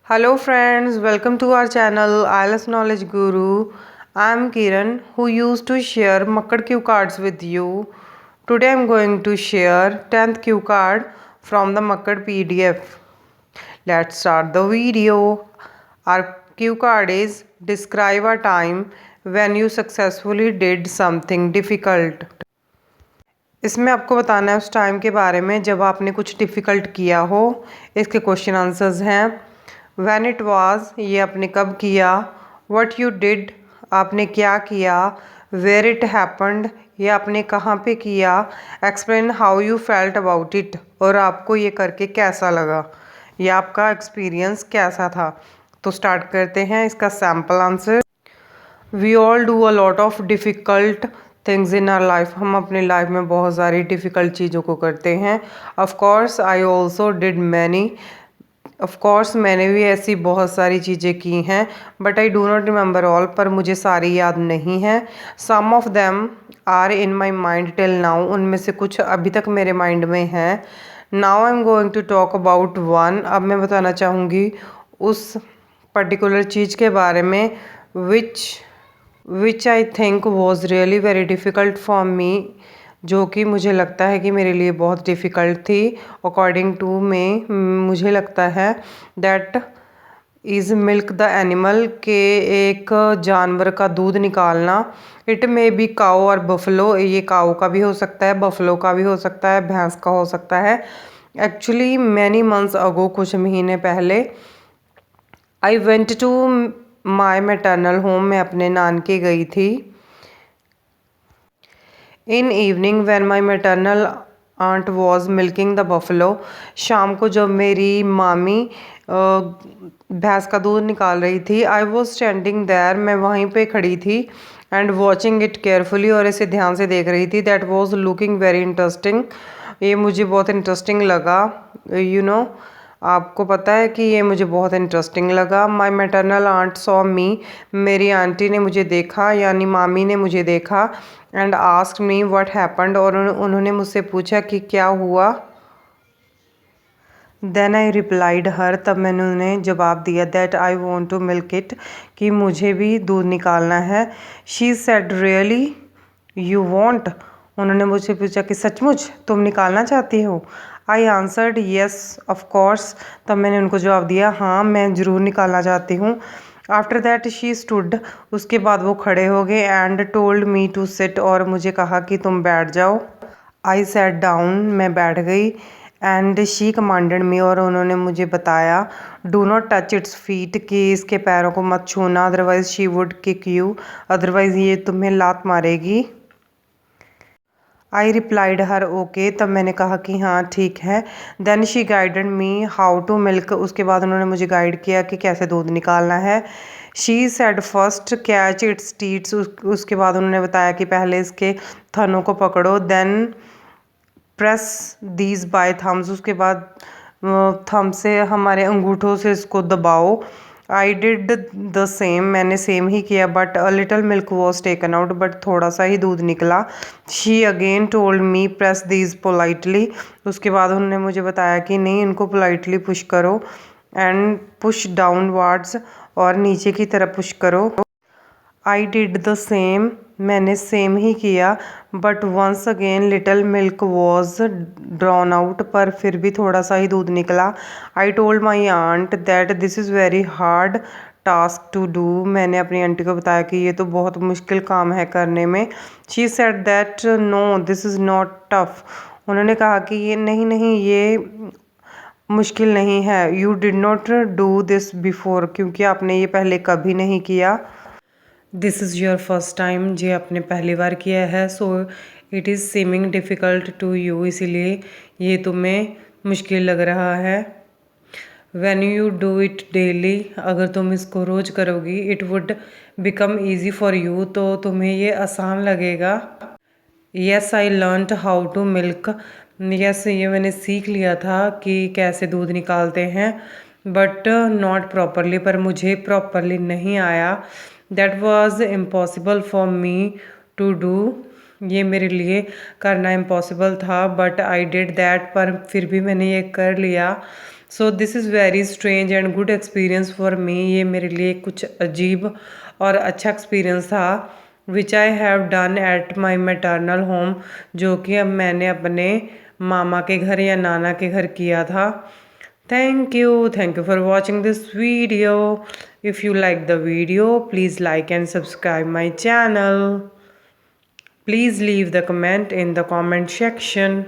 Hello friends, welcome to our channel IELTS Knowledge Guru. I am Kiran who used to share Makkad cue cards with you. Today I am going to share 10th cue card from the Makkad PDF. Let's start the video. Our cue card is describe a time when you successfully did something difficult. इसमें आपको बताना है उस time के बारे में जब आपने कुछ डिफ़िकल्ट किया हो। इसके क्वेश्चन आंसर्स हैं व्हेन इट वाज, ये आपने कब किया। व्हाट यू डिड, आपने क्या किया। वेयर इट हैपेंड, ये आपने कहाँ पे किया। Explain how you felt about it, और आपको ये करके कैसा लगा, ये आपका एक्सपीरियंस कैसा था। तो स्टार्ट करते हैं इसका sample answer. We all do a lot of difficult things in our life, हम अपनी लाइफ में बहुत सारी डिफ़िकल्ट चीज़ों को करते हैं। Of course I also did many, of course मैंने भी ऐसी बहुत सारी चीज़ें की हैं। But I do not remember all, पर मुझे सारी याद नहीं है। Some of them are in my mind till now, उनमें से कुछ अभी तक मेरे माइंड में हैं। Now I am going to talk about one, अब मैं बताना चाहूँगी उस पर्टिकुलर चीज़ के बारे में which I think was really very difficult for me, जो कि मुझे लगता है कि मेरे लिए बहुत डिफ़िकल्ट थी। अकॉर्डिंग टू में मुझे लगता है that is milk the animal, के एक जानवर का दूध निकालना। इट मे बी काऊ और बफलो, ये काऊ का भी हो सकता है, बफलो का भी हो सकता है, भैंस का हो सकता है। एक्चुअली मैनी मंथ्स अगो, कुछ महीने पहले, I went to my maternal home, मैं अपने नानके गई थी। In evening when my maternal aunt was milking the buffalo, शाम को जब मेरी मामी भैंस का दूध निकाल रही थी। आई वॉज स्टैंडिंग देयर, मैं वहीं पे खड़ी थी। एंड वॉचिंग इट केयरफुली, और इसे ध्यान से देख रही थी। That was looking very interesting, ये मुझे बहुत इंटरेस्टिंग लगा। यू नो, आपको पता है कि ये मुझे बहुत इंटरेस्टिंग लगा। माई मैटरनल आंट सॉ मी, मेरी आंटी ने मुझे देखा, यानी मामी ने मुझे देखा। And asked me what happened, और उन्होंने मुझसे पूछा कि क्या हुआ। देन आई रिप्लाइड हर, तब मैंने उन्हें जवाब दिया that I want to milk it, कि मुझे भी दूध निकालना है। She said really you want, उन्होंने मुझसे पूछा कि सचमुच तुम निकालना चाहती हो। I answered yes of course, तब मैंने उनको जवाब दिया हाँ मैं ज़रूर निकालना चाहती हूँ। आफ्टर दैट शी स्टूड, उसके बाद वो खड़े हो गए। And told me to sit, और मुझे कहा कि तुम बैठ जाओ। आई सैट डाउन, मैं बैठ गई। एंड शी कमांडेड मी, और उन्होंने मुझे बताया do not touch its feet, कि इसके पैरों को मत छूना, otherwise she would kick you, otherwise ये तुम्हें लात मारेगी। आई रिप्लाइड हर ओके, तब मैंने कहा कि हाँ ठीक है। Then she guided me how to milk, उसके बाद उन्होंने मुझे गाइड किया कि कैसे दूध निकालना है। She said first catch its tits, उसके बाद उन्होंने बताया कि पहले इसके थनों को पकड़ो। Then press these by thumbs, उसके बाद थम से, हमारे अंगूठों से इसको दबाओ। आई डिड द सेम, मैंने सेम ही किया। But a little milk was taken out, but थोड़ा सा ही दूध निकला। She again told me press these politely, उसके बाद उन्होंने मुझे बताया कि नहीं इनको पोलाइटली पुश करो। एंड पुश डाउनवर्ड्स, और नीचे की तरफ पुश करो। आई डिड द सेम, मैंने सेम ही किया। But once again little milk was drawn out, पर फिर भी थोड़ा सा ही दूध निकला। I told my aunt that this is very hard task to do, मैंने अपनी आंटी को बताया कि ये तो बहुत मुश्किल काम है करने में। She said that no this is not tough, उन्होंने कहा कि ये नहीं नहीं ये मुश्किल नहीं है। You did not do this before, क्योंकि आपने ये पहले कभी नहीं किया। This is your first time, जे आपने पहली बार किया है। So it is seeming difficult to you, इसीलिए ये तुम्हें मुश्किल लग रहा है। When you do it daily, अगर तुम इसको रोज़ करोगी, it would become easy for you, तो तुम्हें ये आसान लगेगा। Yes I learned how to milk, yes ये मैंने सीख लिया था कि कैसे दूध निकालते हैं। बट नॉट प्रॉपरली, पर मुझे प्रॉपरली नहीं आया। That was impossible for me to do, ये मेरे लिए करना इम्पॉसिबल था। बट आई डिड दैट, पर फिर भी मैंने ये कर लिया। So this is very strange and good experience for me. ये मेरे लिए कुछ अजीब और अच्छा एक्सपीरियंस था। Which I have done at my maternal home, जो कि अब मैंने अपने मामा के घर या नाना के घर किया था। Thank you for watching this video. If you like the video please like and subscribe my channel. Please leave the comment in the comment section.